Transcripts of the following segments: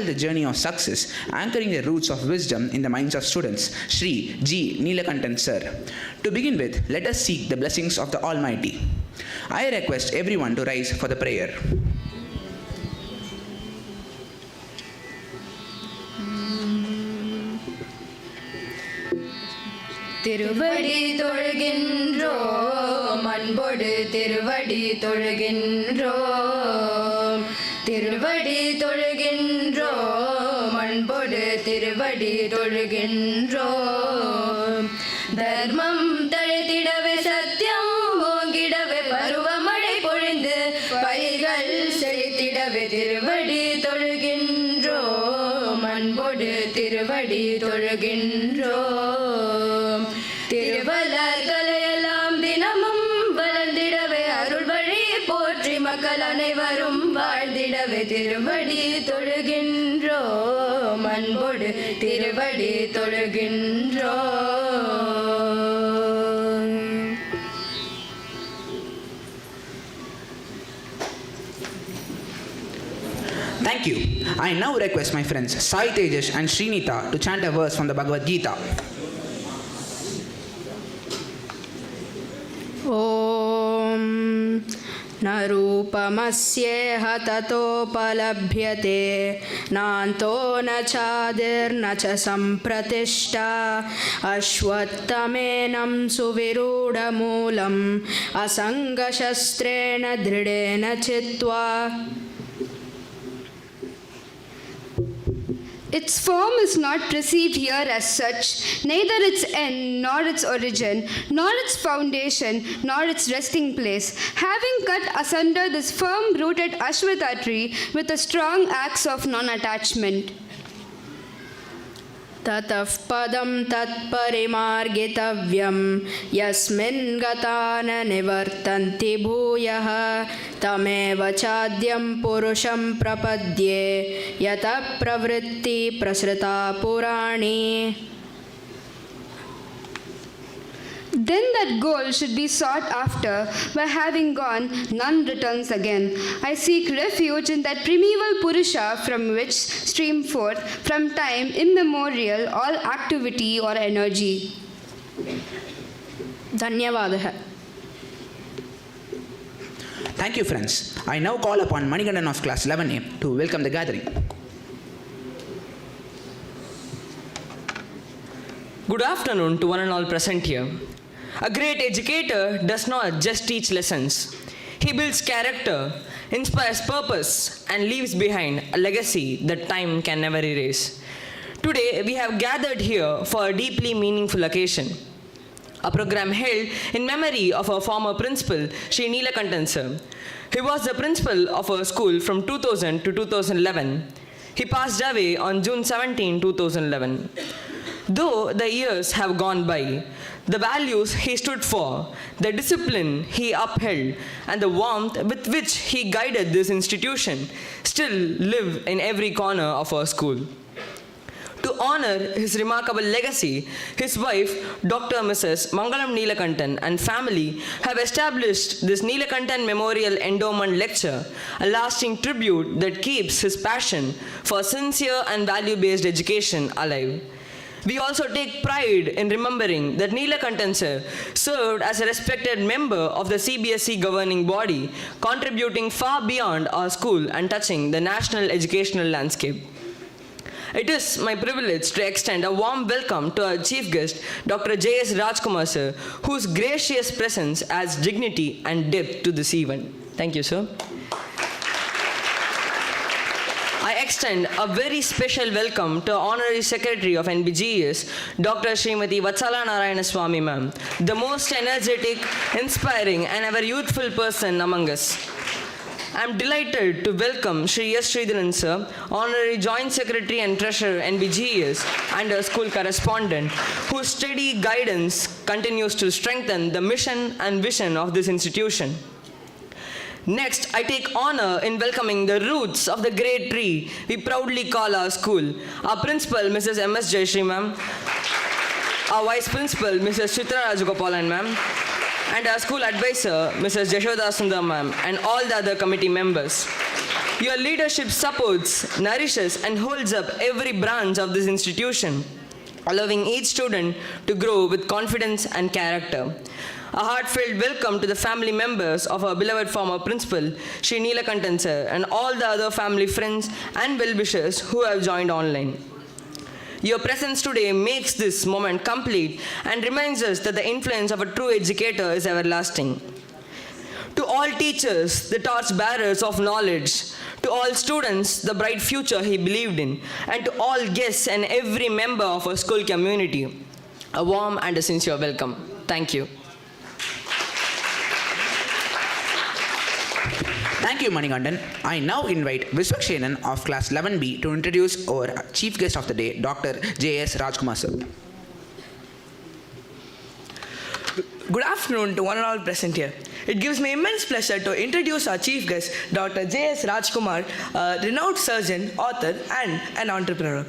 the journey of success, anchoring the roots of wisdom in the minds of students, Sri G. Neelakantan Sir. To begin with, let us seek the blessings of the Almighty. I request everyone to rise for the prayer. திருவடி தொழுகின்றோம் அன்போடு திருவடி தொழுகின்றோம் திருவடி தொழுகின்றோம் அன்போடு திருவடி தொழுகின்றோம் தர்மம் தழைத்திடவே சத்தியம் ஓங்கிடவே பருவமழை பொழிந்து பயிர்கள் செழித்திடவே திருவடி தொழுகின்றோம் அன்போடு திருவடி தொழுகின்றோம் திருவள்ளர்களையெல்லாம் தினமும் வளர்ந்திடவே அருள் வழி போற்றி மக்கள் அனைவரும் வாழ்ந்திடவே திருவடி தொழுகின்றோம் அன்போடு திருவடி தொழுகின்றோம். Thank you. I now request my friends Sai Tejas and Srinita to chant a verse from the Bhagavad Gita. ॐ न रूपमस्येह ततोपलभ्यते नान्तो न चादिर्न च सम्प्रतिष्ठा अश्वत्थमेनं सुविरूढमूलम् असङ्गशस्त्रेण दृढेन चित्वा. Its form is not perceived here as such, neither its end, nor its origin, nor its foundation, nor its resting place. Having cut asunder this firm-rooted Ashwatha tree with a strong axe of non-attachment. ततः पदं तत्परिमार्गितव्यं यस्मिन् गता न निवर्तन्ति भूयः तमेव चाद्यं पुरुषं प्रपद्ये यतः प्रवृत्ति प्रसृता पुराणी. Then that goal should be sought after, where having gone, none returns again. I seek refuge in that primeval Purusha from which stream forth, from time immemorial, all activity or energy. धन्यवादः. Thank you, friends. I now call upon Manikandan of class 11A to welcome the gathering. Good afternoon to one and all present here. A great educator does not just teach lessons. He builds character, inspires purpose, and leaves behind a legacy that time can never erase. Today, we have gathered here for a deeply meaningful occasion. A program held in memory of our former principal, Sri Neelakantan Sir. He was the principal of our school from 2000 to 2011. He passed away on June 17, 2011. Though the years have gone by, the values he stood for, the discipline he upheld, and the warmth with which he guided this institution still live in every corner of our school. To honor his remarkable legacy, his wife, Dr. Mrs. Mangalam Neelakantan, and family have established this Neelakantan Memorial Endowment Lecture, a lasting tribute that keeps his passion for sincere and value-based education alive. We also take pride in remembering that Neelakantan Sir served as a respected member of the CBSE governing body, contributing far beyond our school and touching the national educational landscape. It is my privilege to extend a warm welcome to our chief guest, Dr. J.S. Rajkumar Sir, whose gracious presence adds dignity and depth to this event. Thank you, sir. I extend a very special welcome to Honorary Secretary of NBGES, Dr. Srimati Vatsala Narayana Swami ma'am, the most energetic, inspiring and ever youthful person among us. I am delighted to welcome Sri S. Sridharan Sir, Honorary Joint Secretary and Treasurer NBGES and our school correspondent, whose steady guidance continues to strengthen the mission and vision of this institution. Next, I take honor in welcoming the roots of the great tree we proudly call our school. Our principal, Mrs. M.S. Jayashree ma'am, our vice principal, Mrs. Chitra Rajagopalan ma'am, and our school advisor, Mrs. Jashoda Sundar ma'am, and all the other committee members. Your leadership supports, nourishes, and holds up every branch of this institution, allowing each student to grow with confidence and character. A heartfelt welcome to the family members of our beloved former principal, Shri Neelakantan sir, and all the other family friends and well-wishers who have joined online. Your presence today makes this moment complete and reminds us that the influence of a true educator is everlasting. To all teachers, the torch bearers of knowledge, to all students, the bright future he believed in, and to all guests and every member of our school community, a warm and a sincere welcome. Thank you. Thank you, Manikandan. I now invite Viswakshenan of class 11B to introduce our chief guest of the day, Dr. J.S. Rajkumar sir. Good afternoon to one and all present here. It gives me immense pleasure to introduce our chief guest, Dr. J.S. Rajkumar, a renowned surgeon, author, and an entrepreneur.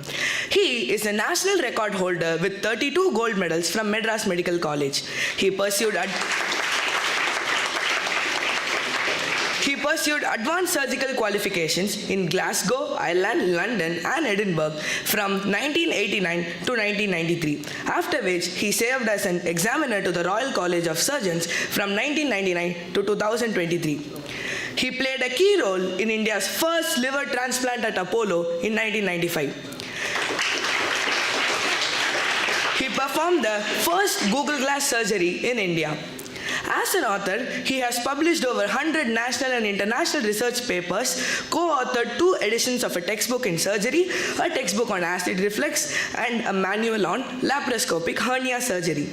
He is a national record holder with 32 gold medals from Madras Medical College. He pursued advanced surgical qualifications in Glasgow, Ireland, London, and Edinburgh from 1989 to 1993, after which he served as an examiner to the Royal College of Surgeons from 1999 to 2023. He played a key role in India's first liver transplant at Apollo in 1995. He performed the first Google Glass surgery in India. As an author, he has published over 100 national and international research papers, co-authored 2 editions of a textbook in surgery, a textbook on acid reflux, and a manual on laparoscopic hernia surgery.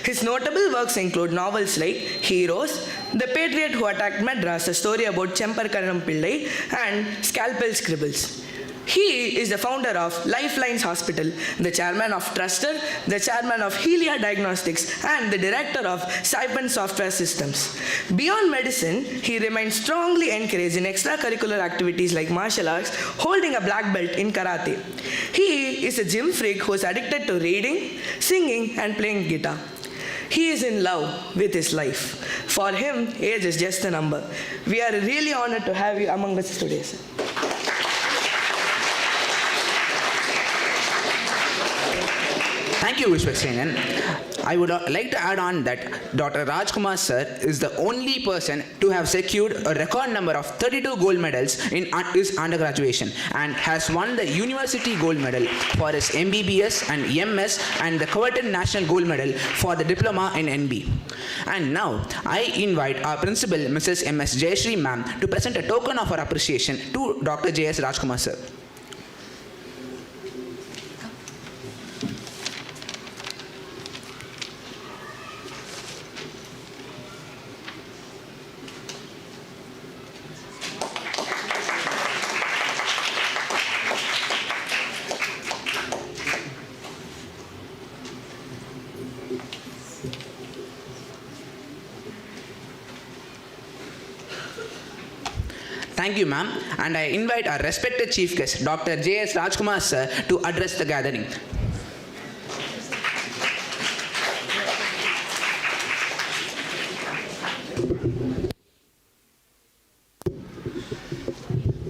His notable works include novels like Heroes, The Patriot Who Attacked Madras, a story about Chemparkaram Pillai, and Scalpel Scribbles. He is the founder of Lifeline Hospital, the chairman of Truster, the chairman of Helia Diagnostics, and the director of Saipan Software Systems. Beyond medicine, he remains strongly encouraged in extracurricular activities like martial arts, holding a black belt in karate. He is a gym freak who is addicted to reading, singing, and playing guitar. He is in love with his life. For him, age is just a number. We are really honored to have you among us today, sir. Thank you, Viswakshenan. I would like to add on that Dr. Rajkumar sir is the only person to have secured a record number of 32 gold medals in his undergraduation and has won the University Gold Medal for his MBBS and MS and the coveted National Gold Medal for the Diploma in NB. And now, I invite our principal, Mrs. M.S. Jayashree ma'am, to present a token of our appreciation to Dr. J.S. Rajkumar sir. Thank you, ma'am. And I invite our respected chief guest, Dr. J.S. Rajkumar sir, to address the gathering.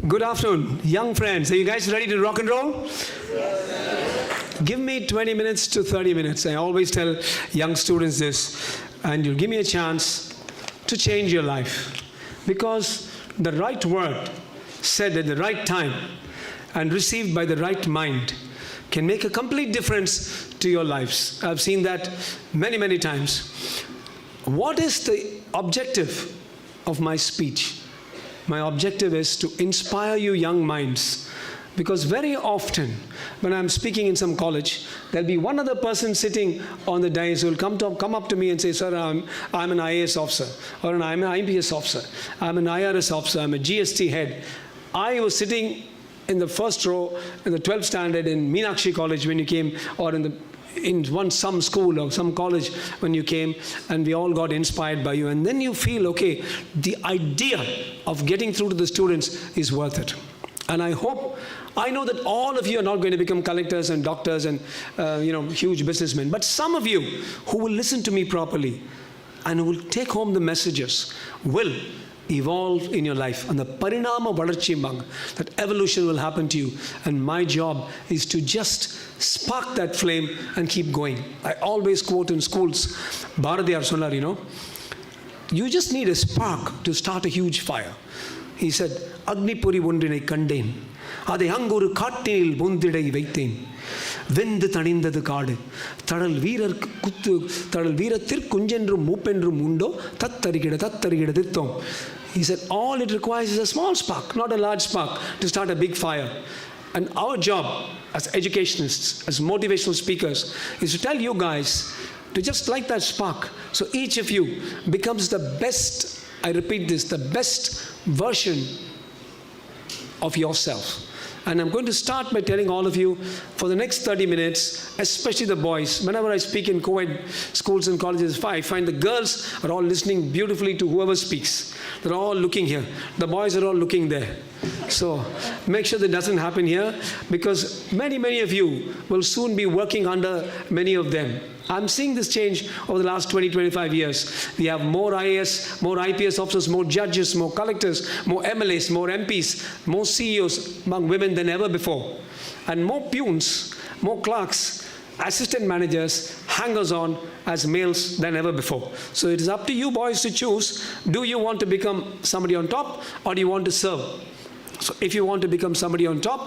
Good afternoon, young friends. Are you guys ready to rock and roll? Give me 20 minutes to 30 minutes. I always tell young students this, and you'll give me a chance to change your life. Because the right word said at the right time and received by the right mind can make a complete difference to your lives. I've seen that many, many times. What is the objective of my speech? My objective is to inspire you young minds. Because very often, when I'm speaking in some college, there'll be one other person sitting on the dais who will come up to me and say, sir, I'm an IAS officer, or I'm an IPS officer, I'm an IRS officer, I'm a GST head. I was sitting in the first row in the 12th standard in Meenakshi College when you came, or in some school or some college when you came, and we all got inspired by you. And then you feel, okay, the idea of getting through to the students is worth it. And I know that all of you are not going to become collectors and doctors and huge businessmen, but some of you who will listen to me properly and who will take home the messages will evolve in your life. And the parinama valarchimang, that evolution will happen to you. And my job is to just spark that flame and keep going. I always quote in schools, Bharadiyar sonar, you just need a spark to start a huge fire. He said, Agnipuri ஒன்றினை கண்டேன், அதை அங்கொரு காட்டினில் முந்திடை வைத்தேன், வெந்து தணிந்தது காடு, தடல் வீரத்திற்கு குஞ்சென்றும் மூப்பென்றும் உண்டோ, தத்தரிகிட தித்தோம். He said, all it requires is a small spark, not a large spark, to start a big fire. And our job as educationists, as motivational speakers, is to tell you guys to just light that spark, so each of you becomes the best, I repeat this, the best version of yourself. And I'm going to start by telling all of you, for the next 30 minutes, especially the boys, whenever I speak in co-ed schools and colleges, I find the girls are all listening beautifully to whoever speaks. They're all looking here. The boys are all looking there. So make sure that doesn't happen here, because many of you will soon be working under many of them. I'm seeing this change over the last 20-25 years. We have more IAS, more IPS officers, more judges, more collectors, more MLAs, more MPs, more CEOs among women than ever before. And more peons, more clerks, assistant managers, hangers-on as males than ever before. So it is up to you boys to choose. Do you want to become somebody on top, or do you want to serve? So if you want to become somebody on top,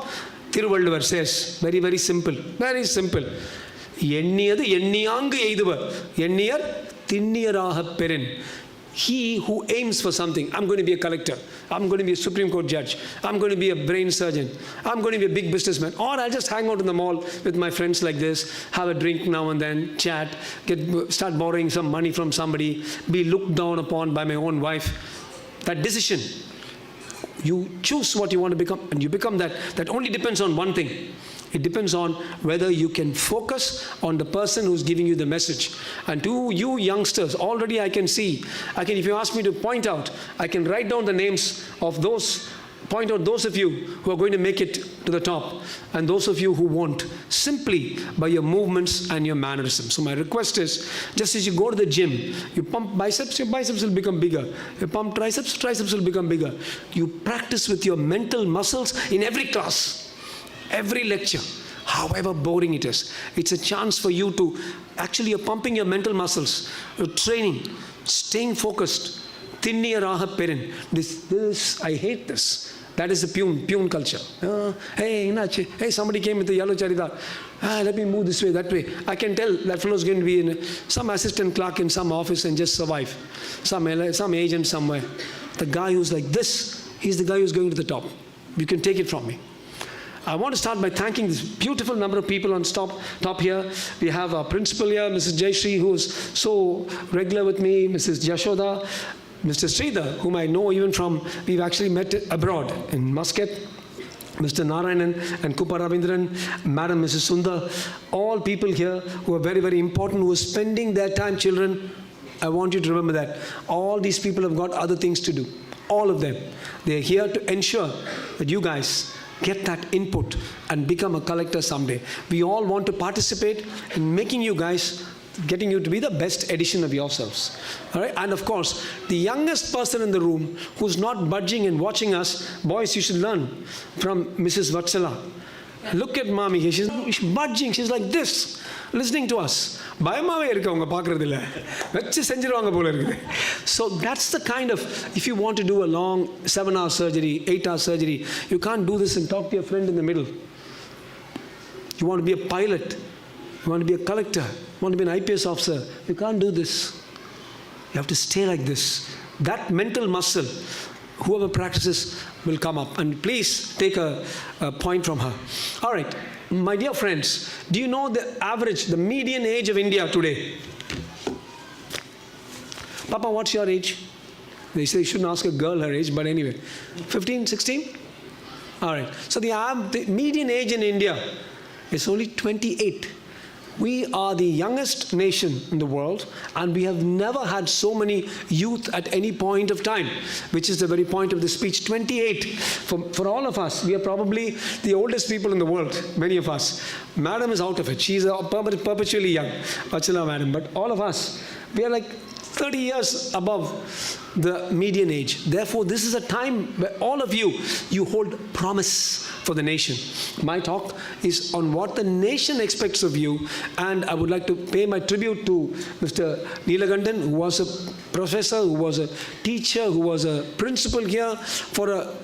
Thiruvalluvar says, very simple, very simple. எண்ணியது எண்ணியாங்கு எய்துவர் எண்ணியர் திண்ணியராகப் பெறின். He who aims for something, I'm going to be a collector, I'm going to be a Supreme Court judge, I'm going to be a brain surgeon, I'm going to be a big businessman, or I'll just hang out in the mall with my friends like this, have a drink now and then, chat, start borrowing some money from somebody, be looked down upon by my own wife. That decision, you choose what you want to become, and you become that. That only depends on one thing. It depends on whether you can focus on the person who's giving you the message. And to you youngsters, already I can see, if you ask me to point out, I can write down the names of those, point out those of you who are going to make it to the top, and those of you who won't, simply by your movements and your mannerisms. So my request is, just as you go to the gym, you pump biceps, your biceps will become bigger. You pump triceps, triceps will become bigger. You practice with your mental muscles in every class. Every lecture, however boring it is, it's a chance for you to actually, you're pumping your mental muscles, you're training, staying focused. Thinniyaraha perin. This, I hate this. That is the peon culture. Hey, somebody came with a yellow charidar. Let me move this way, that way. I can tell that fellow is going to be in some assistant clerk in some office and just survive. Some agent somewhere. The guy who's like this, he's the guy who's going to the top. You can take it from me. I want to start by thanking this beautiful number of people on top here. We have our principal here, Mrs. Jayashree, who is so regular with me, Mrs. Jashoda, Mr. Sridhar, whom I know even from, we've actually met abroad in Muscat, Mr. Narayanan and Kupa Ravindran, Madam Mrs. Sundar, all people here who are very important, who are spending their time, children. I want you to remember that. All these people have got other things to do. All of them. They are here to ensure that you guys get that input and become a collector someday. We all want to participate in making you guys, getting you to be the best edition of yourselves. All right? And of course, the youngest person in the room who's not budging and watching us, boys, you should learn from Mrs. Vatsala. Look at mommy here. She's budging. She's like this, listening to us. So that's the kind of, if you want to do a long 7-hour surgery, 8-hour surgery, you can't do this and talk to your friend in the middle. You want to be a pilot, you want to be a collector, you want to be an IPS officer, you can't do this. You have to stay like this. That mental muscle, whoever practices will come up. And please take a point from her. All right, my dear friends, do you know the average, the median age of India today? Papa, what's your age? They say you shouldn't ask a girl her age, but anyway, 15, 16? All right, so the median age in India is only 28. We are the youngest nation in the world, and we have never had so many youth at any point of time, which is the very point of the speech. 28. For all of us, we are probably the oldest people in the world, many of us. Madam is out of it. She's perpetually young, Vachala Madam. But all of us, we are like 30 years above the median age. Therefore, this is a time where all of you hold promise for the nation. My talk is on what the nation expects of you, and I would like to pay my tribute to Mr. Neelakantan, who was a professor, who was a teacher, who was a principal here for a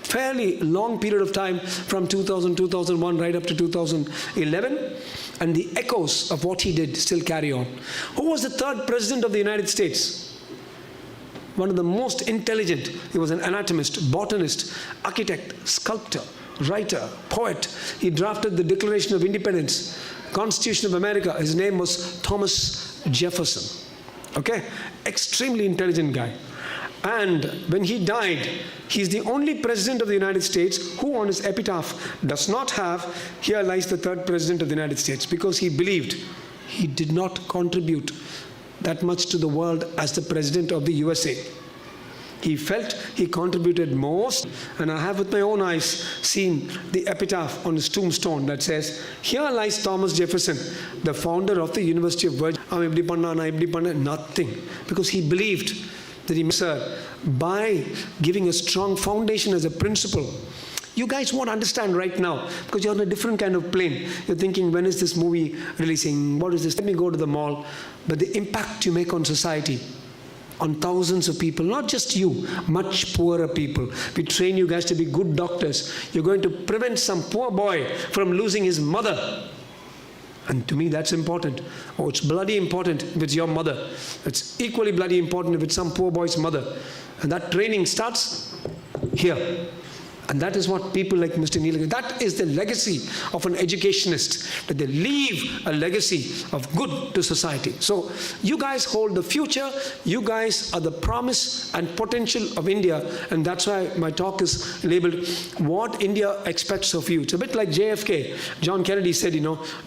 fairly long period of time, from 2000, 2001 right up to 2011. And the echoes of what he did still carry on. Who was the third president of the United States? One of the most intelligent. He was an anatomist, botanist, architect, sculptor, writer, poet. He drafted the Declaration of Independence, Constitution of America. His name was Thomas Jefferson. Okay? Extremely intelligent guy. And when he died, he's the only president of the United States who on his epitaph does not have, "Here lies the third president of the United States," because he believed he did not contribute that much to the world as the president of the USA. He felt he contributed most, and I have with my own eyes seen the epitaph on his tombstone that says, "Here lies Thomas Jefferson, the founder of the University of Virginia." Nothing, because he believed that he by giving a strong foundation as a principle. You guys won't understand right now because you're on a different kind of plane. You're thinking, when is this movie releasing? What is this? Let me go to the mall. But the impact you make on society, on thousands of people, not just you, much poorer people. We train you guys to be good doctors. You're going to prevent some poor boy from losing his mother. And to me, that's important. Oh, it's bloody important if it's your mother. It's equally bloody important if it's some poor boy's mother. And that training starts here. And that is what people like Mr. Neelakantan, that is the legacy of an educationist, that they leave a legacy of good to society. So you guys hold the future. You guys are the promise and potential of India. And that's why my talk is labeled, What India Expects of You. It's a bit like JFK. John Kennedy said,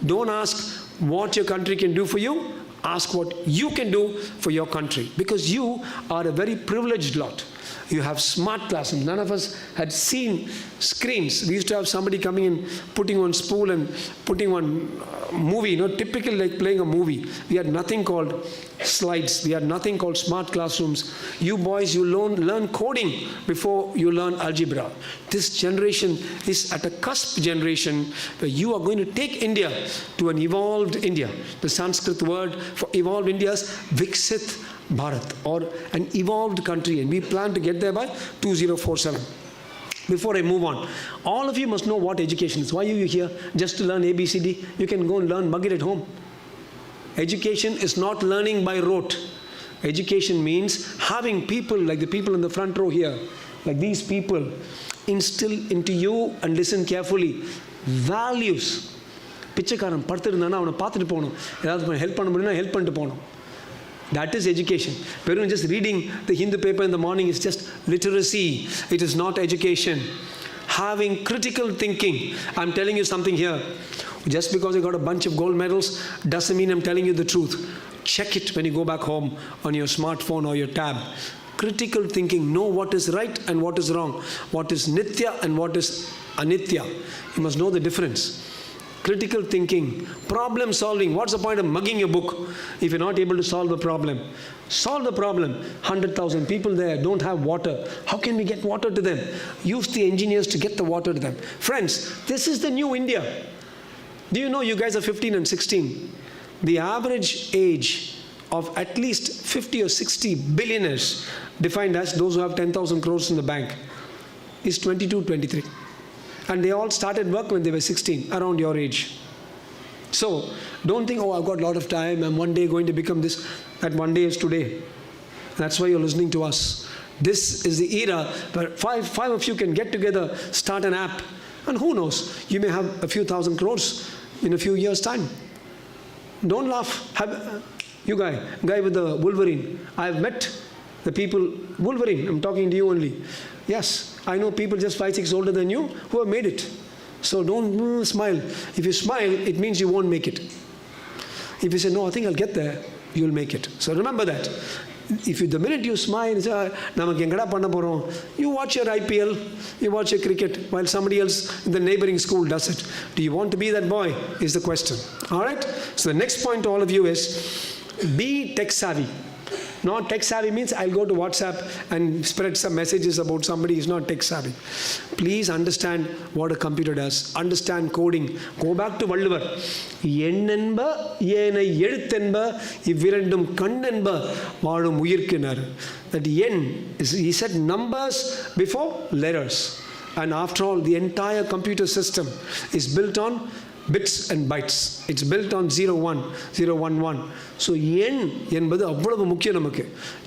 don't ask what your country can do for you. Ask what you can do for your country. Because you are a very privileged lot. You have smart classrooms. None of us had seen screens. We used to have somebody coming in, putting on spool and putting on movie, typically like playing a movie. We had nothing called slides. We had nothing called smart classrooms. You boys, you learn coding before you learn algebra. This generation is at a cusp generation where you are going to take India to an evolved India. The Sanskrit word for evolved India is Viksit Bharat, or an evolved country, and we plan to get there by 2047. Before I move on, all of you must know what education is. Why are you here? Just to learn ABCD? You can go and learn Mug it at home. Education is not learning by rote. Education means having people like the people in the front row here, like these people, instill into you, and listen carefully, values. பிச்சைக்காரன் படுத்துருந்தானா அவனை பார்த்துட்டு போகணும். ஏதாவது help பண்ண முடியும்னா help பண்ணிட்டு போகணும். That is education. Wherein just reading the Hindu paper in the morning is just literacy. It is not education. Having critical thinking. I'm telling you something here. Just because you got a bunch of gold medals doesn't mean I'm telling you the truth. Check it when you go back home on your smartphone or your tab. Critical thinking. Know what is right and what is wrong. What is nitya and what is anitya. You must know the difference. Critical thinking, problem solving. What's the point of mugging your book if you're not able to solve a problem? Solve the problem. 100,000 people there don't have water. How can we get water to them? Use the engineers to get the water to them. Friends, this is the new India. Do you know you guys are 15 and 16? The average age of at least 50 or 60 billionaires, defined as those who have 10,000 crores in the bank, is 22, 23. And they all started work when they were 16, around your age. So, don't think, I've got a lot of time, I'm one day going to become this. That one day is today. That's why you're listening to us. This is the era where five of you can get together, start an app. And who knows, you may have a few thousand crores in a few years' time. Don't laugh. You guy with the Wolverine. I've met the people, Wolverine, I'm talking to you only. Yes, I know people just 5-6 older than you who have made it. So don't smile. If you smile, it means you won't make it. If you say, no, I think I'll get there, you'll make it. So remember that. The minute you smile, you watch your IPL, you watch your cricket, while somebody else in the neighboring school does it. Do you want to be that boy, is the question. All right? So the next point to all of you is, be tech savvy. Not tech savvy means I'll go to WhatsApp and spread some messages about somebody who's not tech savvy. Please understand what a computer does. Understand coding. Go back to Valluvar. எண்ணென்ப ஏனை எழுத்தென்ப இவ்விரண்டும் கண்ணென்ப வாழும் உயிர்க்கினர். That yen is, he said, numbers before letters. And after all, the entire computer system is built on bits and bytes. It's built on 01, 011. So yen என்பது அவ்வளவு முக்கியம் நமக்கு.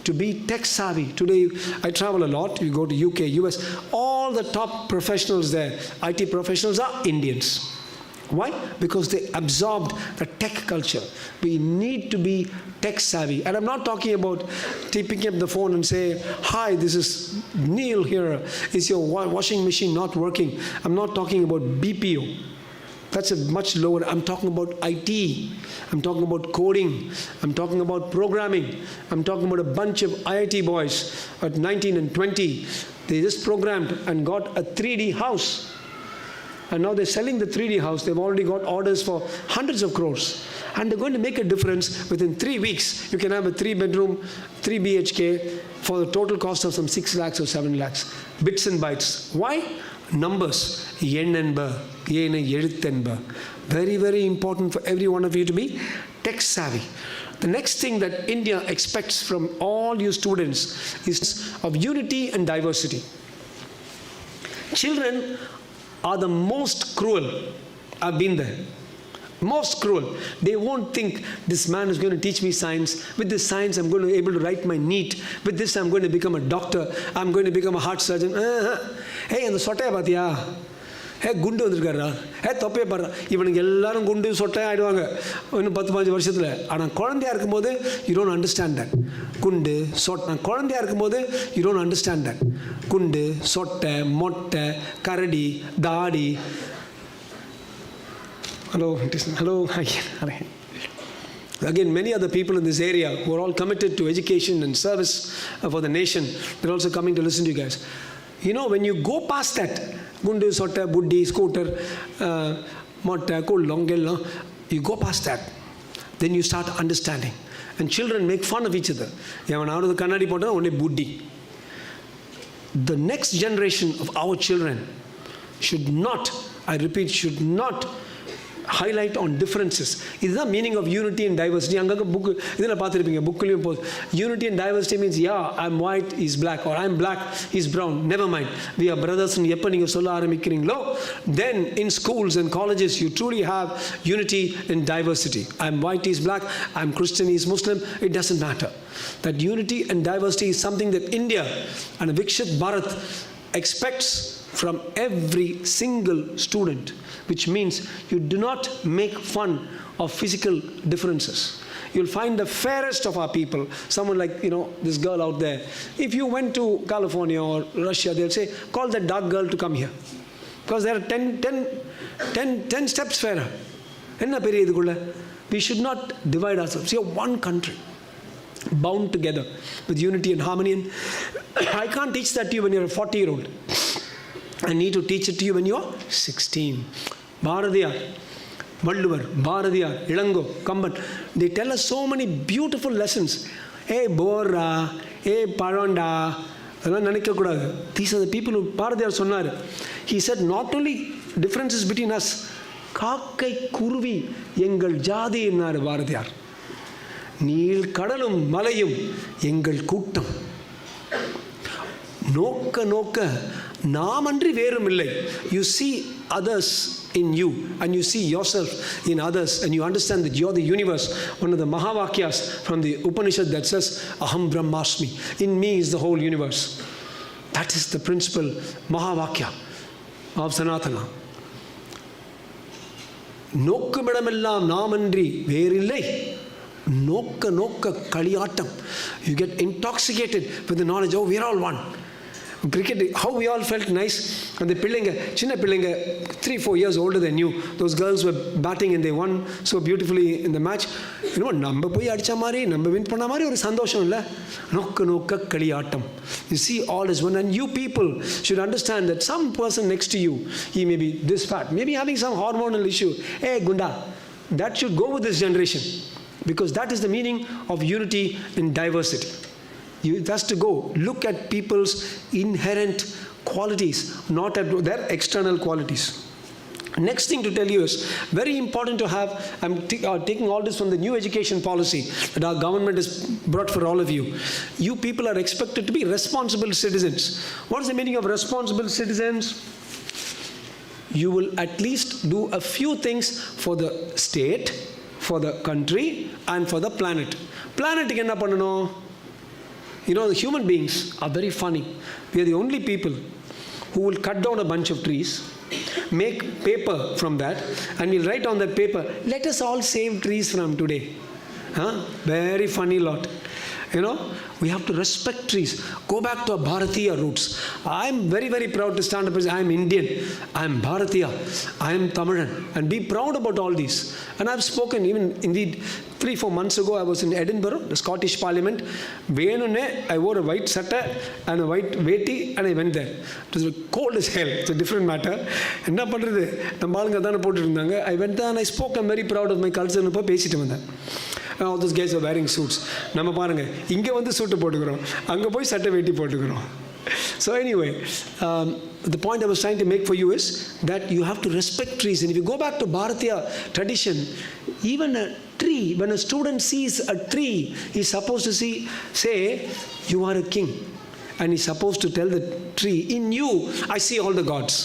To be tech savvy. Today I travel a lot. You go to UK, US. All the top professionals there, IT professionals, are Indians. Why? Because they absorbed the tech culture. We need to be tech savvy. And I'm not talking about picking up the phone and say, hi, this is Neil here. Is your washing machine not working? I'm not talking about BPO. That's a much lower. I'm talking about IT. I'm talking about coding. I'm talking about programming. I'm talking about a bunch of IIT boys at 19 and 20. They just programmed and got a 3D house. And now they're selling the 3D house. They've already got orders for hundreds of crores. And they're going to make a difference. Within 3 weeks, you can have a 3-bedroom, 3 BHK for the total cost of some 6 lakhs or 7 lakhs. Bits and bytes. Why? Numbers. எண்ணென்ப ஏனை எழுத்தென்ப. Very, very important for every one of you to be tech savvy. The next thing that India expects from all you students is of unity and diversity. Children are the most cruel. I've been there. Most cruel. They won't think this man is going to teach me science. With this science, I'm going to be able to write my NEET. With this, I'm going to become a doctor. I'm going to become a heart surgeon. Hey, and the சொட்டையை பார்த்தியா? ஹே குண்டு வந்திருக்காரா? ஹே தொப்பையை பாரு. இவனுக்கு எல்லாரும் குண்டு சொட்டை ஆகிடுவாங்க இன்னும் 10-15 வருஷத்தில். ஆனால் குழந்தையாக இருக்கும்போது you don't understand that. குண்டு சொட்டை. குழந்தையாக இருக்கும்போது you don't understand that. குண்டு சொட்டை மொட்டை கரடி தாடி. Hello. Again, many other people in this area who are all committed to education and service for the nation, they're also coming to listen to you guys. You know, when you go past that, gundu, sotta, buddi, scooter, motta, kollongel, you go past that, then you start understanding. And children make fun of each other. The kannadi potta only buddi. The next generation of our children should not, I repeat, should not highlight on differences. This is the meaning of unity and diversity. Unity and diversity means, yeah, I'm white, he's black, or I'm black, he's brown. Never mind. We are brothers and then in schools and colleges, you truly have unity and diversity. I'm white, he's black, I'm Christian, he's Muslim. It doesn't matter. That unity and diversity is something that India and Vikshit Bharat expects from every single student, which means you do not make fun of physical differences. You'll find the fairest of our people, someone like, this girl out there. If you went to California or Russia, they'll say, call that dark girl to come here. Because there are 10 steps fairer. We should not divide ourselves. You're one country, bound together with unity and harmony. And I can't teach that to you when you're a 40-year-old. I need to teach it to you when you're 16. Bharadiyar, Valluvar, Bharadiyar, Ilango, Kamban. They tell us so many beautiful lessons. Hey, Bora, hey, Paronda. These are the people who Bharadiyar சொன்னார். He said not only differences between us, காக்கை குருவி எங்கள் ஜாதி என்னார் Bharathiyar. Neil கடலும் மலையும் எங்கள் கூட்டம். நோக்க நோக்க நாமன்றி வேறும் இல்லை. You see others in you and you see yourself in others and you understand that you're the universe. One of the Mahavakyas from the Upanishad that says Aham Brahmasmi. In me is the whole universe. That is the principal Mahavakya of Sanatana. நோக்குமிடமெல்லாம் நாமன்றி வேறில்லை. நோக்க நோக்க களியாட்டம். You get intoxicated with the knowledge, oh, we're all one. Cricket, how we all felt nice. And the pillinga, chinna pillinga, 3-4 years older than you, those girls were batting and they won so beautifully in the match. நம்ம போய் அடிச்ச மாதிரி நம்ம win பண்ண மாதிரி ஒரு சந்தோஷம் இல்லை. நோக்க நோக்க களியாட்டம். You see all is one. And you people should understand that some person next to you, he may be this fat, maybe having some hormonal issue. Hey Gunda, that should go with this generation, because that is the meaning of unity and diversity. It has to go. Look at people's inherent qualities, not at their external qualities. Next thing to tell you is very important to have, I'm taking all this from the new education policy that our government has brought for all of you. You people are expected to be responsible citizens. What is the meaning of responsible citizens? You will at least do a few things for the state, for the country, and for the planet. Planet enna pannano? You know, the human beings are very funny. We are the only people who will cut down a bunch of trees, make paper from that, and we'll write on that paper, let us all save trees from today. Very funny lot. You know, we have to respect trees. Go back to our Bharatiya roots. I'm very, very proud to stand up and say, I'm Indian, I'm Bharatiya, I'm Tamilan, and be proud about all these. And I've spoken, even indeed, 3-4 months ago, I was in Edinburgh, the Scottish Parliament. I wore a white sweater and a white veti, and I went there. It was cold as hell. It's a different matter. I went there and I spoke. I'm very proud of my culture. All those guys are wearing suits. நம்ம பாருங்க இங்க வந்து suit போட்டுக்கிறோம் அங்க போய் சட்டை வேட்டி போட்டுக்கிறோம். So anyway, the point I was trying to make for you is that you have to respect trees. And if you go back to Bharatiya tradition, even a tree, when a student sees a tree, he's supposed to say, you are a king. And he's supposed to tell the tree, in you, I see all the gods.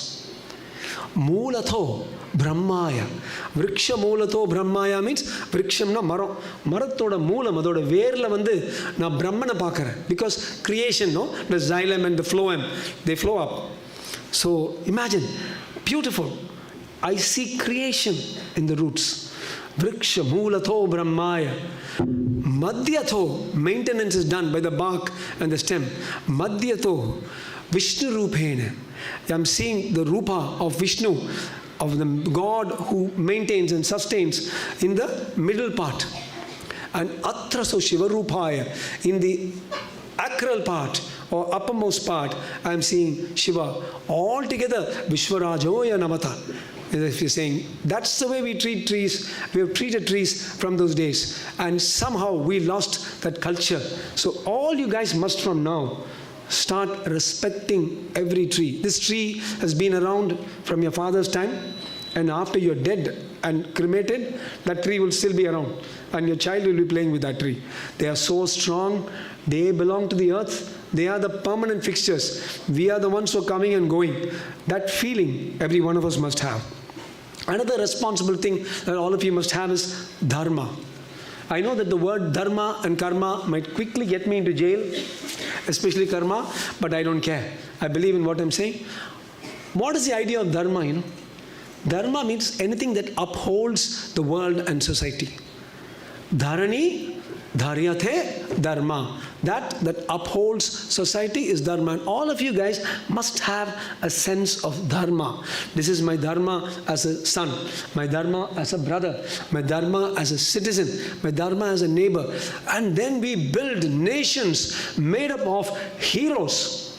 Moolatho Brahmaya. Vriksha Moolatho Brahmaya means Vrikshamna Maram. Marathoda Moolam, adoda Verla Vande, na Brahmana Pakara. Because creation, no? The xylem and the phloem, they flow up. So imagine, beautiful. I see creation in the roots. Vriksha Moolatho Brahmaya. Madhyatho, maintenance is done by the bark and the stem. Madhyatho, Vishnu Rupena. I'm seeing the Rupa of Vishnu, of the God who maintains and sustains in the middle part. And Atraso Shivarupaya, in the acral part or uppermost part, I'm seeing Shiva. All together, Vishwarajoya Namata. If you're saying, that's the way we treat trees. We have treated trees from those days. And somehow we lost that culture. So all you guys must from now start respecting every tree. This tree has been around from your father's time, and after you're dead and cremated, that tree will still be around, and your child will be playing with that tree. They are so strong. They belong to the earth. They are the permanent fixtures. We are the ones who are coming and going. That feeling every one of us must have. Another responsible thing that all of you must have is dharma. I know that the word dharma and karma might quickly get me into jail, especially karma, but I don't care. I believe in what I'm saying. What is the idea of dharma, you know? Dharma means anything that upholds the world and society. Dharani, dharyate, dharma. That upholds society is dharma. And all of you guys must have a sense of dharma. This is my dharma as a son, my dharma as a brother, my dharma as a citizen, my dharma as a neighbor. And then we build nations made up of heroes.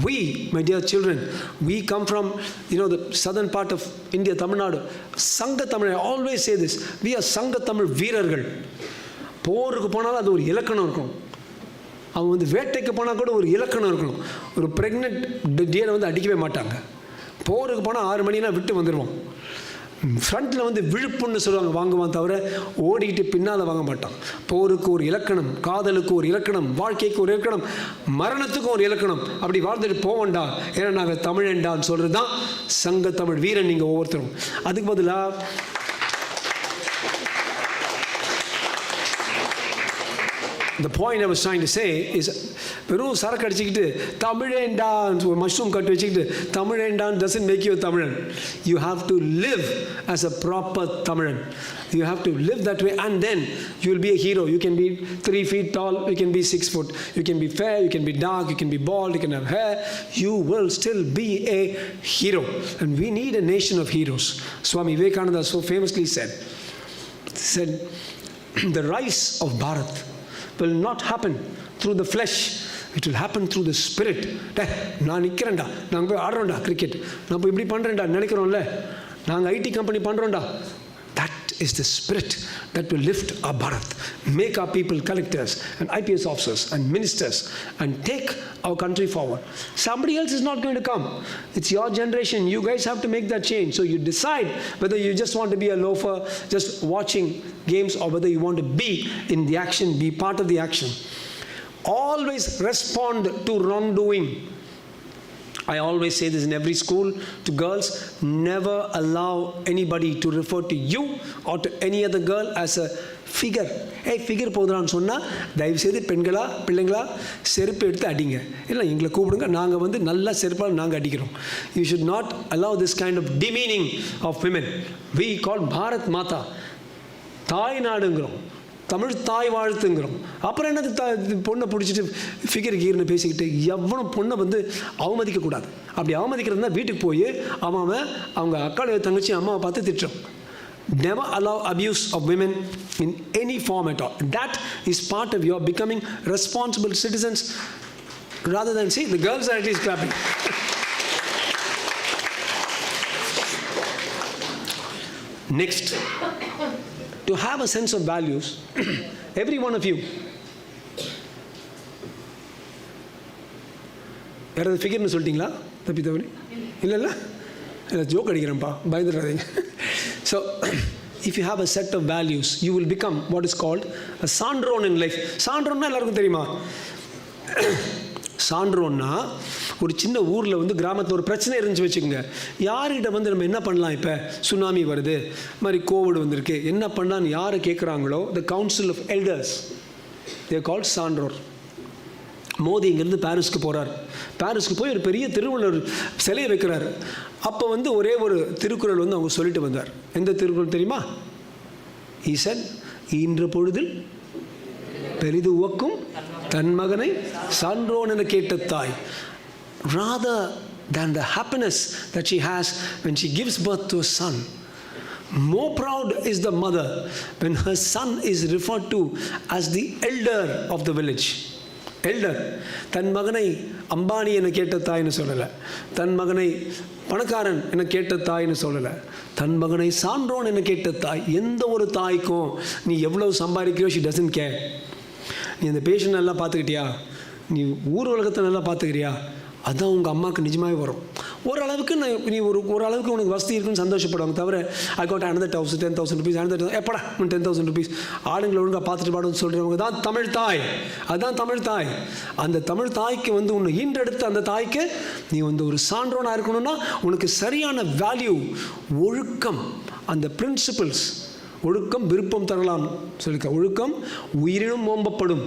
We, my dear children, we come from, the southern part of India, Tamil Nadu. Sangha Tamil, I always say this. We are Sangha Tamil Veerargal. போருக்கு போனாலும் அது ஒரு இலக்கணம் இருக்கும். அவங்க வந்து வேட்டைக்கு போனால் கூட ஒரு இலக்கணம் இருக்கணும். ஒரு ப்ரெக்னென்ட் டியரை வந்து அடிக்கவே மாட்டாங்க. போருக்கு போனால் 6 மணினா விட்டு வந்துடுவோம். ஃப்ரண்ட்டில் வந்து விழுப்புன்னு சொல்லுவாங்க, வாங்குவான் தவிர ஓடிக்கிட்டு பின்னால் வாங்க மாட்டான். போருக்கு ஒரு இலக்கணம், காதலுக்கு ஒரு இலக்கணம், வாழ்க்கைக்கு ஒரு இலக்கணம், மரணத்துக்கும் ஒரு இலக்கணம். அப்படி வாழ்ந்துட்டு போவோண்டா, ஏன்னா நாங்கள் தமிழண்டான்னு சொல்கிறது தான் சங்க தமிழ் வீரன். நீங்கள் ஒவ்வொருத்தரும் அதுக்கு பதிலாக the point I was trying to say is, வெறும் சரக்கு அடிச்சுக்கிட்டு தமிழேண்டான் ஒரு மஷ்ரூம் கட்டு வச்சுக்கிட்டு தமிழேண்டான் doesn't make you a Tamilan. You have to live as a proper Tamilan. You have to live that way, and then you will be a hero. You can be 3 feet tall, you can be 6 foot, you can be fair, you can be dark, you can be bald, you can have hair. You will still be a hero. And we need a nation of heroes. Swami Vivekananda so famously said, the rise of Bharat will not happen through the flesh. It will happen through the spirit. நான் நிற்கிறேன்டா, நாங்கள் போய் ஆடுறோம்டா cricket, நான் போய் இப்படி பண்ணுறேன்டா நினைக்கிறோம்ல, நாங்கள் IT company பண்ணுறோம்டா. That is the spirit that will lift our Bharat, make our people collectors and IPS officers and ministers, and take our country forward. Somebody else is not going to come. It's your generation. You guys have to make that change. So you decide whether you just want to be a loafer, just watching games, or whether you want to be in the action, be part of the action. Always respond to wrongdoing. I always say this in every school to girls: never allow anybody to refer to you or to any other girl as a figure. Hey, figure போதுறான்னு சொன்னா தயவு செய்து பெண்களா பிள்ளைங்களா செருப்பு எடுத்து அடிங்க. இல்லை எங்களை கூப்பிடுங்க, நாங்கள் வந்து நல்லா செருப்பால் நாங்கள் அடிக்கிறோம். You should not allow this kind of demeaning of women. We call Bharat Mata, தாய் நாடுங்கிறோம், தமிழ் தாய் வாழ்த்துங்கிறோம். அப்புறம் என்னது பொண்ணை பிடிச்சிட்டு ஃபிகர் கீர்னு பேசிக்கிட்டு எவ்வளோ பொண்ணை வந்து அவமதிக்கக்கூடாது. அப்படி அவமதிக்கிறதுனா வீட்டுக்கு போய் அவங்க அக்காளோட தங்கச்சி அம்மாவை பார்த்து திட்டுறோம். Never allow abuse of women in any form at all. That is part of your becoming responsible citizens, rather than see the girls are at least clapping. Next, to have a sense of values, every one of you, யாராவது ஃபிகர்னு சொல்லிட்டீங்களா? தப்பி தவறி இல்லை இல்லை இல்லை, joke அடிக்கிறேன்ப்பா, பயந்துடாதீங்க. So, if you have a set of values, you will become what is called a sandron in life. Sandronனா எல்லாருக்கும் தெரியுமா? சான்றோன்னா ஒரு சின்ன ஊரில் வந்து கிராமத்தில் ஒரு பிரச்சனை இருந்துச்சு வச்சுக்கோங்க. யார்கிட்ட வந்து நம்ம என்ன பண்ணலாம், இப்போ சுனாமி வருது, மாதிரி கோவிட் வந்திருக்கு, என்ன பண்ணலான்னு யாரை கேட்குறாங்களோ, the council of elders, they called சான்றோர். மோடி இங்கேருந்து பாரிஸ்க்கு போகிறார். பாரிஸ்க்கு போய் ஒரு பெரிய திருவள்ளுவர் சிலையை வைக்கிறார். அப்போ வந்து ஒரே ஒரு திருக்குறள் வந்து அவங்க சொல்லிட்டு வந்தார். எந்த திருக்குறள் தெரியுமா? He said, ஈன்ற பொழுதில் பெரிது உவக்கும் தன் மகனை சான்றோன் என கேட்ட தாய். Rather than the happiness that she has when she gives birth to a son, more proud is the mother when her son is referred to as the elder of the village. Elder. தன் மகனை அம்பானி என கேட்ட தாய்னு சொல்லலை, தன் மகனை பணக்காரன் என கேட்ட தாய்னு சொல்லலை, தன் மகனை சான்றோன் என கேட்ட தாய். எந்த ஒரு தாய்க்கும் நீ எவ்வளவு சம்பாதிக்கிறியோ, she doesn't care. நீ அந்த பேஷண்ட் நல்லா பார்த்துக்கிட்டியா, நீ ஊர் உலகத்தை நல்லா பார்த்துக்கிறியா, அதுதான் உங்கள் அம்மாவுக்கு நிஜமாகவே வரும். ஓரளவுக்கு நீ ஓரளவுக்கு உனக்கு வசதி இருக்குன்னு சந்தோஷப்படுவாங்க. தவிர ஐ காட் another 10,000 rupees, எப்படா 10,000 rupees, ஆளுங்களை ஒழுங்காக பார்த்துட்டு பாடுன்னு சொல்கிறவங்க தான் தமிழ் தாய். அதுதான் தமிழ் தாய். அந்த தமிழ் தாய்க்கு வந்து உன்னை ஈன்றெடுத்து அந்த தாய்க்கு நீ வந்து ஒரு சான்றோனாக இருக்கணும்னா உனக்கு சரியான வேல்யூ, ஒழுக்கம், அந்த பிரின்சிபல்ஸ். ஒழுக்கம் விருப்பம் தரலாம் சொல்லிக்க, ஒழுக்கம் உயிரினும் ஓம்பப்படும்.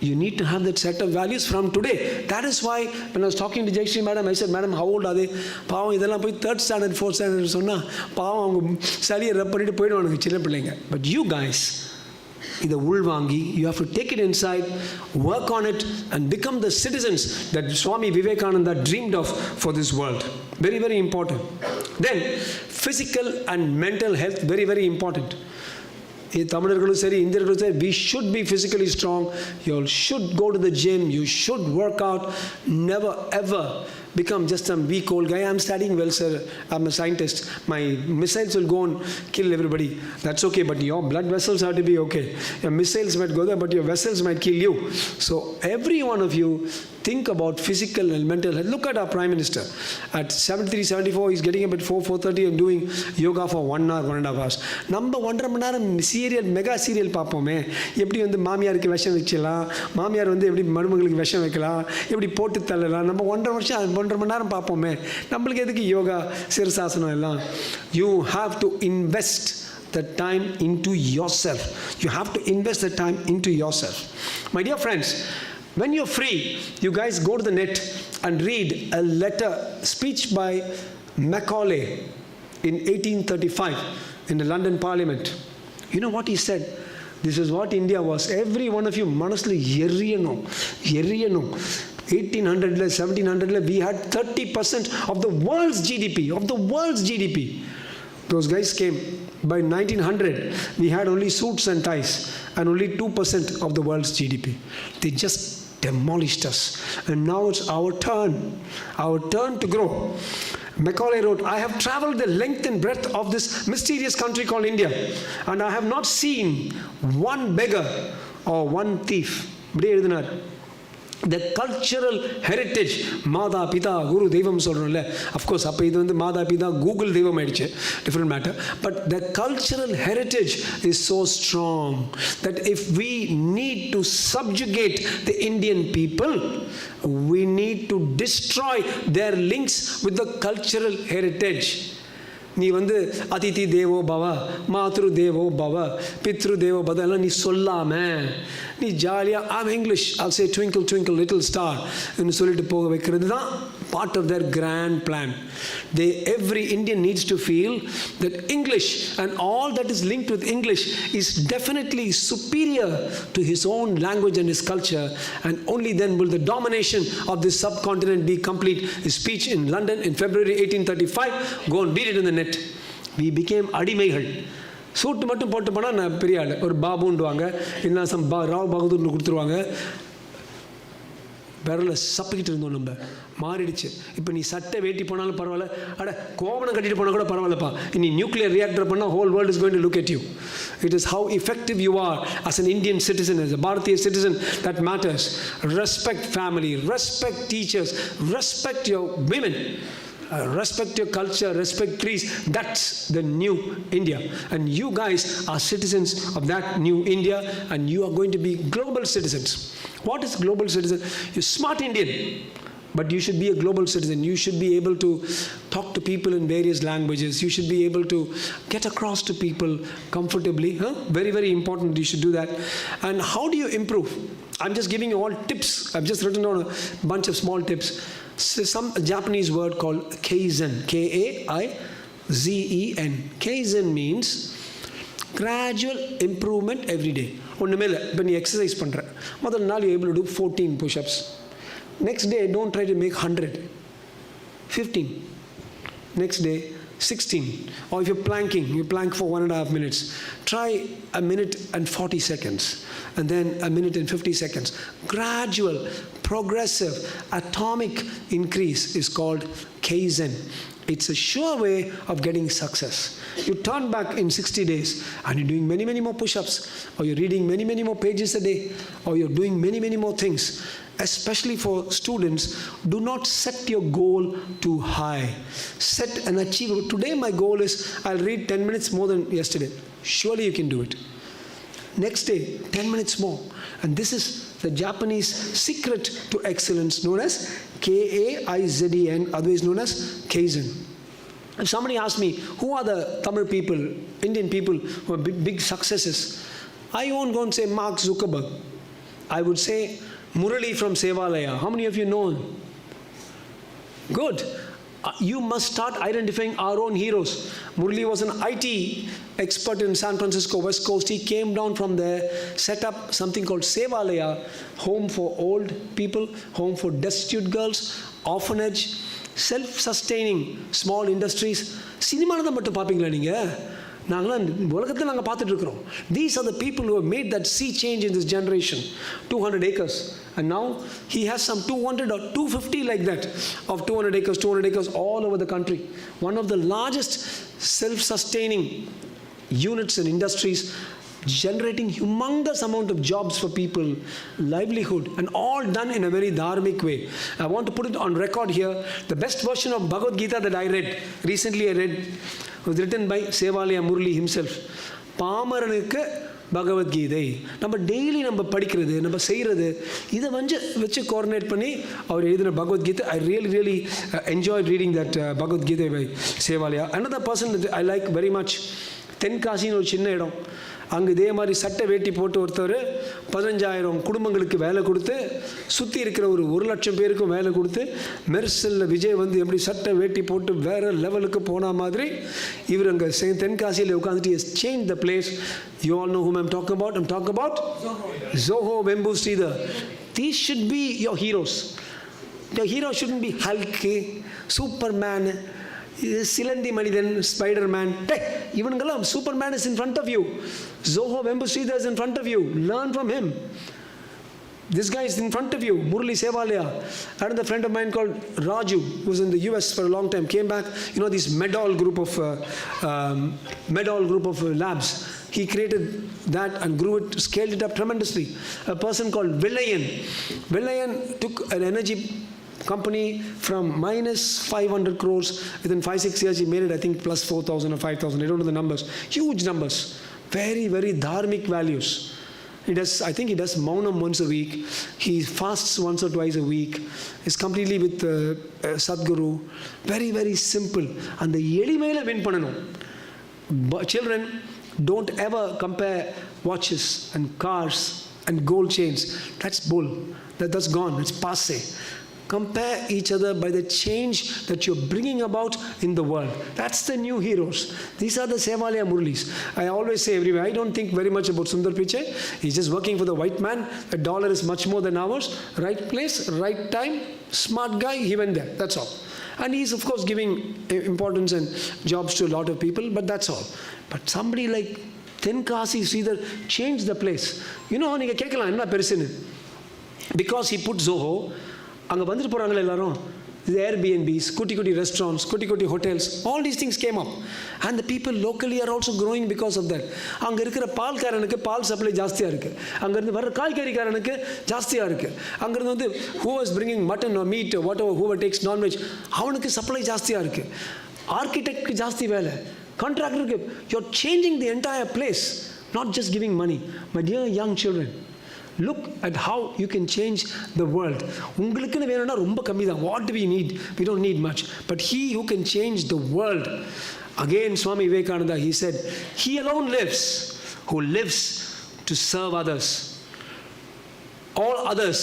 You need to have that set of values from today. That is why when I was talking to Jayashree madam, I said, madam, how old are they? பாவம் இதெல்லாம் போய் 3rd standard 4th standard சொன்னால் பாவம் அவங்க சளியை ரப் பண்ணிட்டு போயிடுவானுங்க சின்ன பிள்ளைங்க. But you guys, இதை உள்வாங்கி, you have to take it inside, work on it, and become the citizens that Swami Vivekananda dreamed of for this world. Very, very important. Then, physical and mental health, very, very important. தமிழர்களும் சரி, இந்தியர்களும் சரி, we should be physically strong. You all should go to the gym. You should work out. Never ever become just some weak old guy. I'm studying well, sir. I'm a scientist. My missiles will go and kill everybody. That's okay, but your blood vessels have to be okay. Your missiles might go there, but your vessels might kill you. So every one of you think about physical and mental health. Look at our Prime Minister. At 73, 74, he's getting up at 4:30 and doing yoga for 1 hour, 1.5 hours. நம்ம 1.5 மணி நேரம் serial, mega serial பார்ப்போமே. எப்படி வந்து மாமியாருக்கு விஷம் வச்சிடலாம், மாமியார் வந்து எப்படி மருமகளுக்கு விஷம் வைக்கலாம், எப்படி போட்டு தள்ளலாம். நம்ம 1.5 மணி நேரம் பார்ப்போமே. நம்மளுக்கு எதுக்கு யோகா, சிரசாசனம் எல்லாம்? You have to invest the time into yourself. You have to invest the time into yourself. My dear friends, when you're free, you guys go to the net and read a letter, speech by Macaulay in 1835 in the London Parliament. You know what he said? This is what India was. Every one of you, manasli yerriyanum. 1800, 1700, we had 30% of the world's GDP. Those guys came. By 1900, we had only suits and ties and only 2% of the world's GDP. They just demolished us. And now it's our turn to grow. Macaulay wrote, I have traveled the length and breadth of this mysterious country called India, and I have not seen one beggar or one thief. The cultural heritage, Mada, Pita, Guru, Devam solronle. Of course, appo idu vandu Mada, Pita, Google Devam aidiche, different matter. But the cultural heritage is so strong that if we need to subjugate the Indian people, we need to destroy their links with the cultural heritage. நீ வந்து அதிதி தேவோ பவ, மாத்ரு தேவோ பவ, பித்ரு தேவோ பவ எல்லாம் நீ சொல்லாம நீ ஜாலியா I'm English, I'll say twinkle twinkle little star ன்னு சொல்லிட்டு போக வைக்கிறது தான் part of their grand plan. Every Indian needs to feel that English and all that is linked with English is definitely superior to his own language and his culture, and only then will the domination of this subcontinent be complete. His speech in London in February 1835, go and read it in the net. We became அடிமைகள். சூட்டு மட்டும் போட்டு போனால் நான் பெரிய ஆள், ஒரு பாபுண்டுவாங்க, இல்லைனா ராவ் பகதூர்னு கொடுத்துருவாங்க. விரல சப்பிக்கிட்டு இருந்தோம், நம்ம மாறிடுச்சு. இப்போ நீ சட்டை வேட்டி போனாலும் பரவாயில்ல, அட கோவணம் கட்டிட்டு போனால் கூட பரவாயில்லப்பா, நீ நியூக்ளியர் ரியாக்டர் பண்ணால் whole world is going to look at you. It is how effective you are as an Indian citizen, as a Bharatiya citizen, that matters. Respect family, respect teachers, respect your women. Respect your culture, respect trees. That's the new India, and you guys are citizens of that new India, and you are going to be global citizens. What is global citizen? You're smart Indian, but you should be a global citizen. You should be able to talk to people in various languages. You should be able to get across to people comfortably. Very, very important. You should do that. And how do you improve? I'm just giving you all tips. I've just written down a bunch of small tips. Some Japanese word called kaizen, K-A-I-Z-E-N. Kaizen means gradual improvement every day. ஒன்றுமே இல்லை, இப்போ நீ exercise பண்ணுற முதல் நாள் you able to do 14 push-ups. Next day don't try to make 100, 15. Next day 16. Or if you're planking, you plank for 1.5 minutes. Try a minute and 40 seconds, and then a minute and 50 seconds. Gradual, progressive, atomic increase is called kaizen. It's a sure way of getting success. You turn back in 60 days and you're doing many, many more push-ups, or you're reading many, many more pages a day, or you're doing many, many more things. Especially for students, do not set your goal too high. Set an achievable. Today my goal is I'll read 10 minutes more than yesterday. Surely you can do it. Next day, 10 minutes more. And this is the Japanese secret to excellence, known as K-A-I-Z-E-N, otherwise known as kaizen. If somebody asks me, who are the Tamil people, Indian people who are big successes, I won't go and say Mark Zuckerberg. I would say Murali from Sevalaya. How many of you know him? Good. You must start identifying our own heroes. Murali was an IT expert in San Francisco, West Coast. He came down from there, set up something called Sevalaya, home for old people, home for destitute girls, orphanage, self-sustaining small industries. Cinema da mattum paapingala neenga? நாங்களாம் உலகத்தில் நாங்கள் பார்த்துட்டு இருக்கிறோம். These are the people who have made that sea change in this generation. 200 acres. And now he has some 200 or 250 like that of 200 acres all over the country. One of the largest self-sustaining units and industries, generating humongous amount of jobs for people, livelihood, and all done in a very dharmic way. I want to put it on record here. The best version of Bhagavad Gita that I read, recently I read, was written by Sevalaya Murali himself. பாமரனுக்கு Bhagavad Gita நம்ம daily நம்ம படிக்கிறது, நம்ம செய்கிறது, இதை வச்சு coordinate பண்ணி அவர் எழுதின Bhagavad Gita. I really enjoyed reading that Bhagavad Gita by Sevalaya. another person that I like very much, தென்காசின்னு ஒரு சின்ன இடம், அங்கே இதே மாதிரி சட்டை வேட்டி போட்டு ஒருத்தர் 15,000 குடும்பங்களுக்கு வேலை கொடுத்து, சுற்றி இருக்கிற ஒரு 1,00,000 பேருக்கும் வேலை கொடுத்து, மெர்சலில் விஜய் வந்து எப்படி சட்டை வேட்டி போட்டு வேறு லெவலுக்கு போன மாதிரி இவர் அங்கே தென்காசியில் உட்காந்துட்டு has changed the place. You all know whom I'm talking about? I'm talking about Zoho Vembu Sridhar. These should be your heroes. The hero shouldn't be Hulk, Superman, Silandi Manidan, Spider-Man. Hey, ivangalam, Superman is in front of you. Zoho Vembu Sridhar is in front of you. Learn from him. This guy is in front of you, Murli Sevalya. Another friend of mine called Raju, who was in the US for a long time, came back. You know, this Medall group of labs. He created that and grew it, scaled it up tremendously. A person called Villayan. Villayan took an energy company from minus 500 crores. Within 5-6 years, he made it, I think, plus 4,000 or 5,000. I don't know the numbers. Huge numbers. Very, very dharmic values. I think he does Maunam once a week. He fasts once or twice a week. He's completely with Sadhguru. Very, very simple. And the yelimaila win pananum. Children, don't ever compare watches and cars and gold chains. That's bull. That's gone. It's passé. Compare each other by the change that you're bringing about in the world. That's the new heroes. These are the Sevalya Murlis. I always say everywhere, I don't think very much about Sundar Pichai. He's just working for the white man. The dollar is much more than ours. Right place, right time, smart guy, he went there. That's all. And he's, of course, giving importance and jobs to a lot of people, but that's all. But somebody like Tenkasi Sridhar changed the place. You know, நீங்க கேட்கலாம் என்ன பெருசுன்னு. Because he put Zoho, அங்கே வந்துட்டு போகிறாங்களே எல்லாரும், the Airbnbs, குட்டி restaurants, குட்டி hotels, all these things came up. And the people locally are also growing because of that. அங்கே இருக்கிற பால்காரனுக்கு பால் சப்ளை ஜாஸ்தியாக இருக்குது. அங்கேருந்து வர காய்கறிக்காரனுக்கு ஜாஸ்தியாக இருக்குது. அங்கேருந்து வந்து who was bringing mutton or meat or whatever, whoever takes non-veg, அவனுக்கு சப்ளை ஜாஸ்தியாக இருக்குது. ஆர்கிடெக்ட்க்கு ஜாஸ்தி வேலை, கான்ட்ராக்டருக்கு. You're changing the entire place, not just giving money. My dear young children, look at how you can change the world. உங்களுக்குன்னு வேணும்னா ரொம்ப கம்மி தான். What do we need? We don't need much. But he who can change the world. Again, Swami Vivekananda, he said, he alone lives who lives to serve others. All others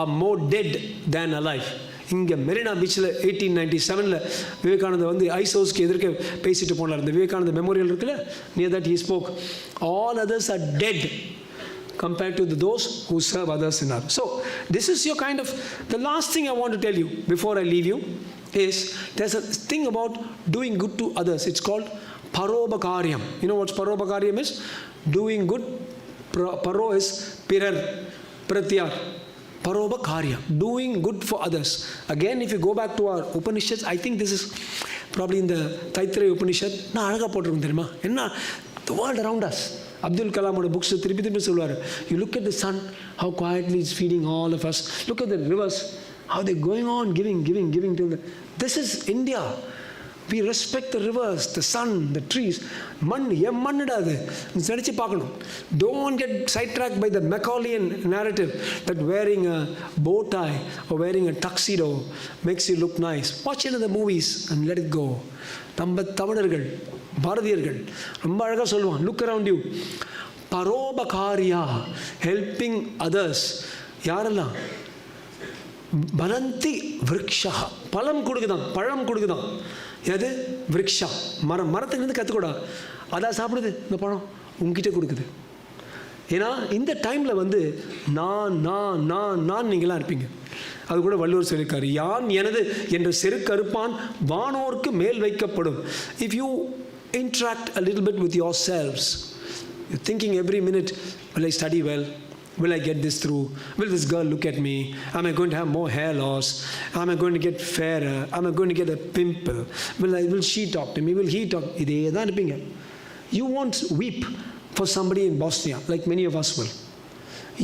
are more dead than alive. இங்கே மெரினா பீச்சில் 1897 விவேகானந்தா வந்து ice ஹவுஸ்க்கு எதிர்க்க பேசிட்டு போனார். இந்த Vivekananda memorial இருக்குல்ல, near that he spoke, all others are dead compared to those who serve others in others. So, this is your kind of, the last thing I want to tell you before I leave you is, there's a thing about doing good to others. It's called parobakaryam. You know what parobakaryam is? Doing good. Paro is pirar, pratyar. Parobakaryam, doing good for others. Again, if you go back to our Upanishads, I think this is probably in the Taittiriya Upanishad. Na alaga potirukum theriyuma. Enna, the world around us. Abdul Kalamoda books திருப்பி சொல்லுவார். You look at the sun, how quietly it's feeding all of us. Look at the rivers, how they're going on giving till the. This is India. We respect the rivers, the sun, the trees. மண்ணுடா அது நினச்சி பார்க்கணும். Don't get sidetracked by the Macaulayan narrative that wearing a bow tie or wearing a tuxedo makes you look nice. Watch it in the movies and let it go. நம்ம தமிழர்கள், பாரதியர்கள் ரொம்ப அழகாக சொல்லுவான், look around you. பரோபகாரியா, helping others. யாரெல்லாம்? பலந்தி விருக்ஷா, பழம் கொடுக்குதான். எது? விருக்ஷா, மரத்துலேருந்து கற்றுக்கூடா, அதான் சாப்பிடுது இந்த பழம், உங்ககிட்ட கொடுக்குது. ஏன்னா இந்த டைமில் வந்து நான் நீங்களாம் இருப்பீங்க. அது கூட வள்ளுவர் சொல்லியிருக்காரு, யான் எனது என்ற செருக்கறுப்பான் வானோர்க்கு மேல் வைக்கப்படும். If you interact a little bit with yourselves, you're thinking every minute, will I study well? Will I get this through? Will this girl look at me? Am I going to have more hair loss? Am I going to get fairer? Am I going to get a pimple? Will she talk to me? Will he talk? இதே தான் இருப்பீங்க. You won't weep for somebody in Bosnia like many of us will.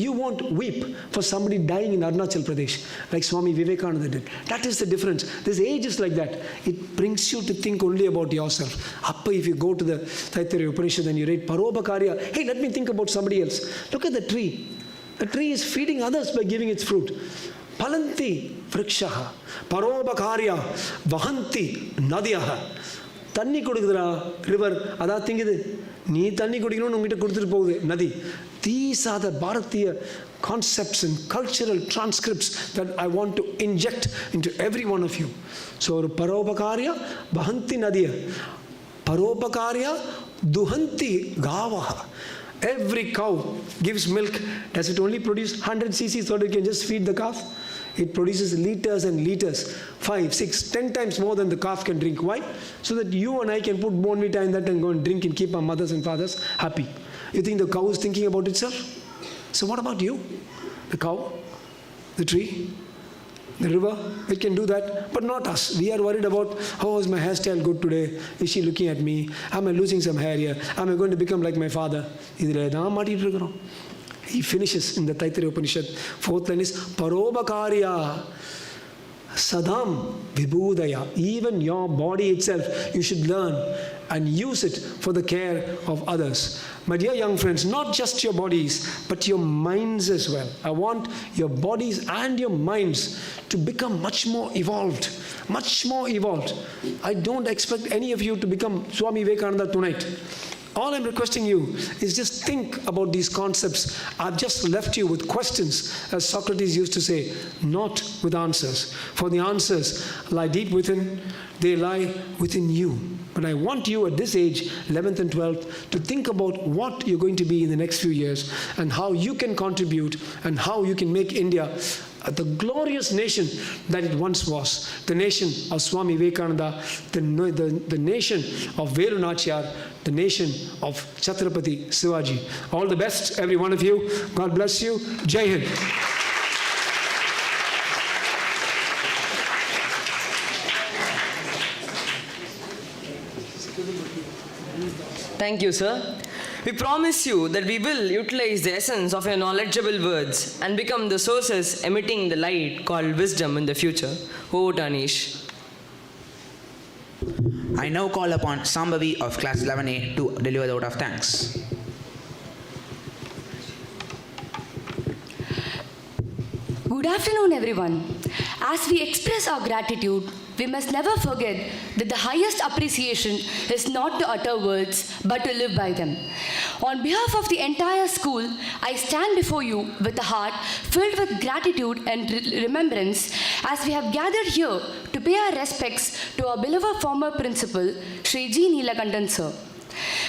You won't weep for somebody dying in Arunachal Pradesh like Swami Vivekananda did. That is the difference. This age is like that. It brings you to think only about yourself. Appa, if you go to the Taittiriya Upanishad and you read Parobhakarya, hey, let me think about somebody else. Look at the tree. The tree is feeding others by giving its fruit. Palanti vrikshaha, Parobhakarya, Vahanti Nadyaha. தண்ணி கொடுக்குதுடா river, அதான் திங்குது. நீ தண்ணி குடிக்கணும்னு உங்ககிட்ட கொடுத்துட்டு போகுது நதி. These are the Bharatiya concepts and cultural transcripts that I want to inject into every one of you. So, Parobhakarya, Vahanti Nadiya, Parobhakarya, Duhanti Gavaha. Every cow gives milk. Does it only produce 100 cc so that you can just feed the calf? It produces liters and liters, 5, 6, 10 times more than the calf can drink. Why? So that you and I can put Bournvita in that and go and drink and keep our mothers and fathers happy. You think the cow is thinking about itself? So what about you? The cow, the tree, the river, it can do that, but not us. We are worried about, how is my hairstyle good today? Is she looking at me? Am I losing some hair here? Am I going to become like my father? He finishes in the Taittiriya Upanishad. Fourth line is Parobakarya Sadam Vibhudaya. Even your body itself, you should learn and use it for the care of others. My dear young friends, not just your bodies, but your minds as well. I want your bodies and your minds to become much more evolved. Much more evolved. I don't expect any of you to become Swami Vivekananda tonight. All I'm requesting you is just think about these concepts. I've just left you with questions, as Socrates used to say, not with answers. For the answers lie deep within, they lie within you. But I want you at this age, 11th and 12th, to think about what you're going to be in the next few years and how you can contribute and how you can make India the glorious nation that it once was. The nation of Swami Vivekananda, the nation of Velu Nachiyar, the nation of Chhatrapati Shivaji. All the best, every one of you. God bless you. Jai Hind. Thank you, sir. We promise you that we will utilize the essence of your knowledgeable words and become the sources emitting the light called wisdom in the future. Over to Anish. I now call upon Sambhavi of class 11A to deliver the vote of thanks. Good afternoon, everyone. As we express our gratitude, we must never forget that the highest appreciation is not to utter words, but to live by them. On behalf of the entire school, I stand before you with a heart filled with gratitude and remembrance as we have gathered here to pay our respects to our beloved former principal, Shri G. Neelakantan sir.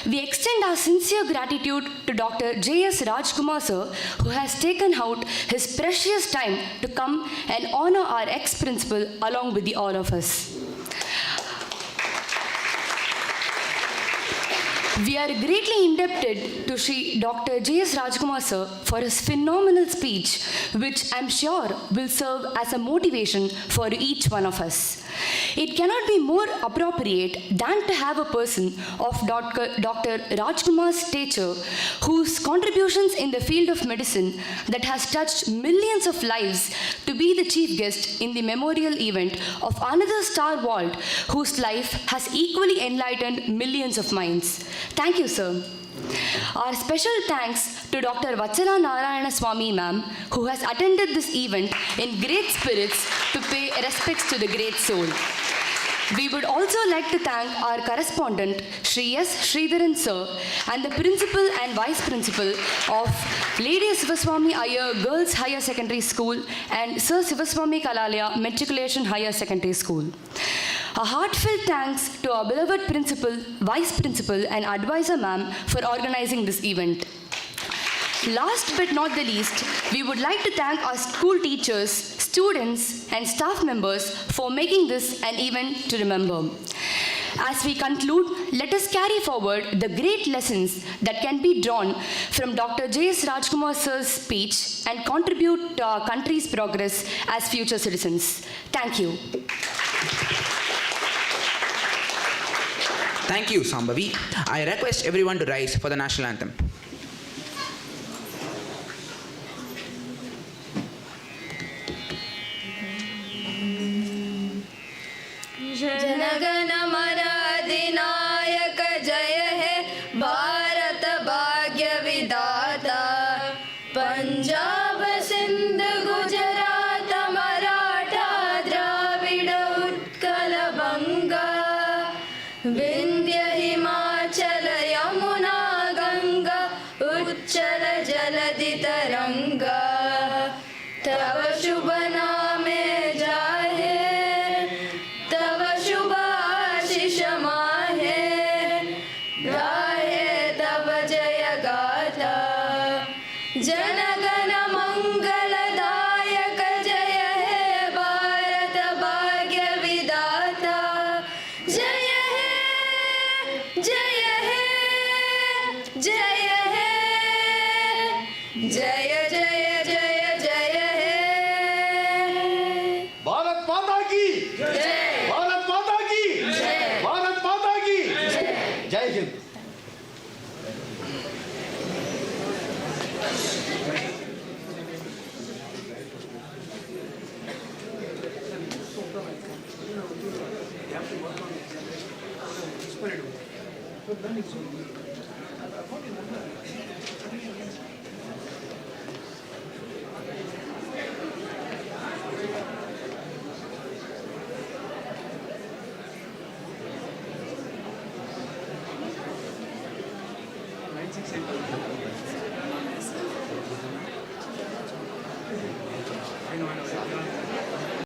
We extend our sincere gratitude to Dr. J.S. Rajkumar sir, who has taken out his precious time to come and honor our ex-principal along with all of us. We are greatly indebted to Shri Dr. J.S. Rajkumar sir for his phenomenal speech, which I'm sure will serve as a motivation for each one of us. It cannot be more appropriate than to have a person of Dr. Rajkumar's stature, whose contributions in the field of medicine that has touched millions of lives, to be the chief guest in the memorial event of another star vault whose life has equally enlightened millions of minds. Thank you, sir. Our special thanks to Dr. Vatsala Narayana Swami ma'am, who has attended this event in great spirits to pay respects to the great soul. We would also like to thank our correspondent, Shri S. Sridharan sir, and the principal and vice principal of Lady Sivaswamy Iyer Girls Higher Secondary School and Sir Sivaswamy Kalalaya Matriculation Higher Secondary School. A heartfelt thanks to our beloved principal, vice principal, and advisor ma'am for organizing this event. Last but not the least, we would like to thank our school teachers, students, and staff members for making this an event to remember. As we conclude, let us carry forward the great lessons that can be drawn from Dr. J.S. Rajkumar sir's speech and contribute to our country's progress as future citizens. Thank you. Thank you, Sambhavi. I request everyone to rise for the national anthem. जनगण मन अधिनायक जय हे भारत भाग्य विधाता पंजाब सिंध गुजरात मराठा द्राविड उत्कल बंगा विंध्य हिमाचल यमुना गंगा उच्चल जलधि तरंगा तव शुभ नामे जाहे तव शुभ आशीष माहे गाहे तव जय गाथा जनगण मंगलदायक जय हे भारत भाग्य विधाता जय हे जय हे जय हे जय जय जय जय Yeah.